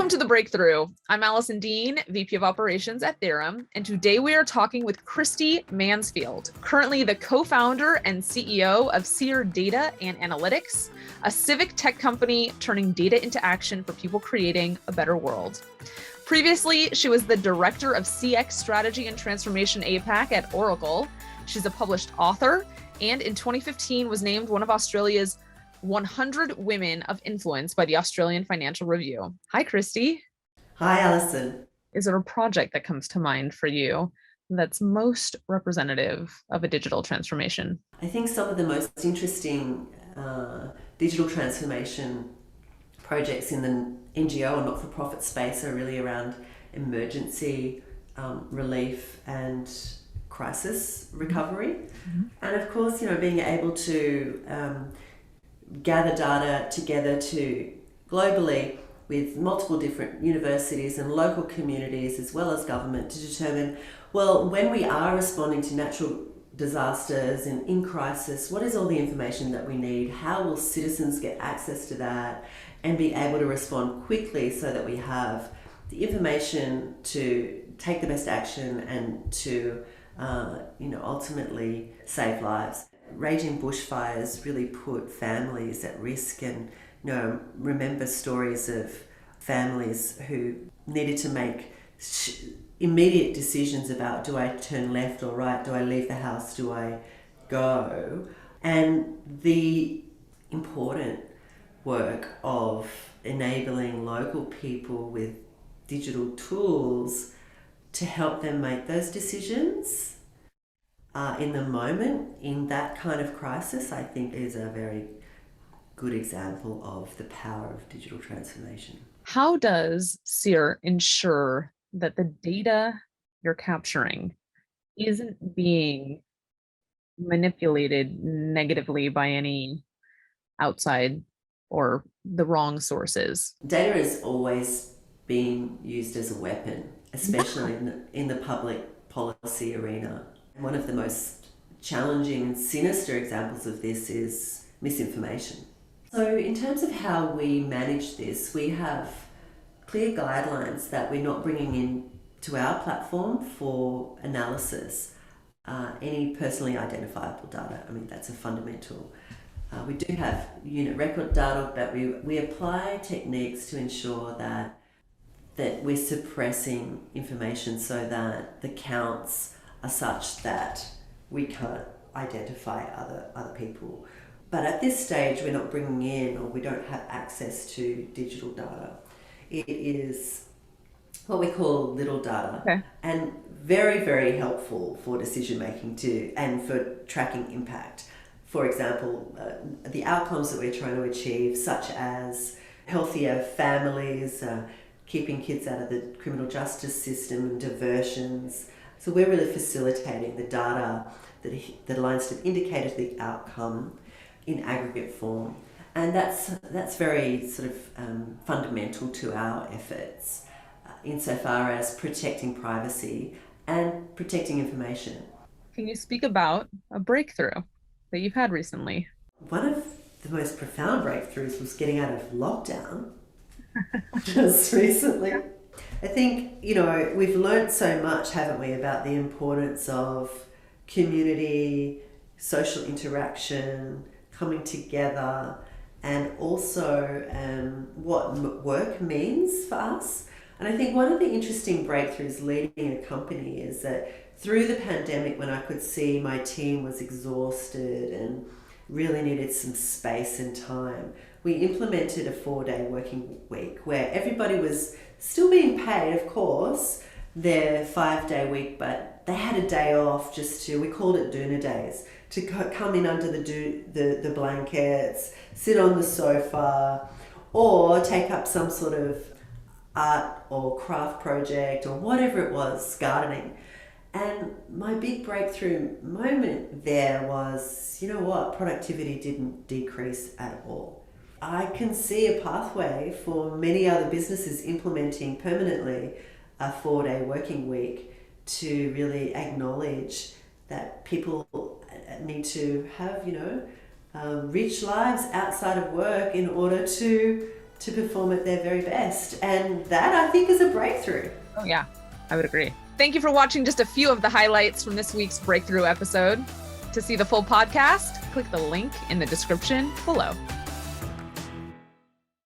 Welcome to The Breakthrough. I'm Allison Dean, VP of Operations at TheoremOne, and today we are talking with Kristi Mansfield, currently the co-founder and CEO of Seer Data and Analytics, a civic tech company turning data into action for people creating a better world. Previously, she was the Director of CX Strategy and Transformation APAC at Oracle. She's a published author, and in 2015 was named one of Australia's 100 Women of Influence by the Australian Financial Review. Hi, Kristi. Hi, Alison. Is there a project that comes to mind for you that's most representative of a digital transformation? I think some of the most interesting digital transformation projects in the NGO and not-for-profit space are really around emergency relief and crisis recovery. Mm-hmm. And of course, being able to gather data together to globally with multiple different universities and local communities as well as government to determine, well, when we are responding to natural disasters and in crisis, what is all the information that we need? How will citizens get access to that and be able to respond quickly so that we have the information to take the best action and to ultimately save lives. Raging bushfires really put families at risk, and remember stories of families who needed to make immediate decisions about, do I turn left or right, do I leave the house, do I go? And the important work of enabling local people with digital tools to help them make those decisions in the moment, in that kind of crisis, I think is a very good example of the power of digital transformation. How does Seer ensure that the data you're capturing isn't being manipulated negatively by any outside or the wrong sources? Data is always being used as a weapon, especially in the public policy arena. One of the most challenging and sinister examples of this is misinformation. So in terms of how we manage this, we have clear guidelines that we're not bringing in to our platform for analysis any personally identifiable data. I mean, that's a fundamental. We do have unit record data, but we apply techniques to ensure that we're suppressing information so that the counts are such that we can't identify other people. But at this stage, we're not bringing in, or we don't have access to digital data. It is what we call little data, okay, and very, very helpful for decision making too, and for tracking impact. For example, the outcomes that we're trying to achieve, such as healthier families, keeping kids out of the criminal justice system, and diversions. So we're really facilitating the data that aligns to indicator to the outcome in aggregate form. And that's very sort of fundamental to our efforts insofar as protecting privacy and protecting information. Can you speak about a breakthrough that you've had recently? One of the most profound breakthroughs was getting out of lockdown just recently. I think, we've learned so much, haven't we, about the importance of community, social interaction, coming together, and also what work means for us. And I think one of the interesting breakthroughs leading a company is that through the pandemic, when I could see my team was exhausted and really needed some space and time, we implemented a 4-day working week where everybody was still being paid, of course, their 5-day week, but they had a day off we called it doona days, to come in under the blankets, sit on the sofa, or take up some sort of art or craft project or whatever it was, gardening. And my big breakthrough moment there was, productivity didn't decrease at all. I can see a pathway for many other businesses implementing permanently a 4-day working week to really acknowledge that people need to have, rich lives outside of work in order to to perform at their very best. And that, I think, is a breakthrough. Oh, yeah, I would agree. Thank you for watching just a few of the highlights from this week's breakthrough episode. To see the full podcast, click the link in the description below.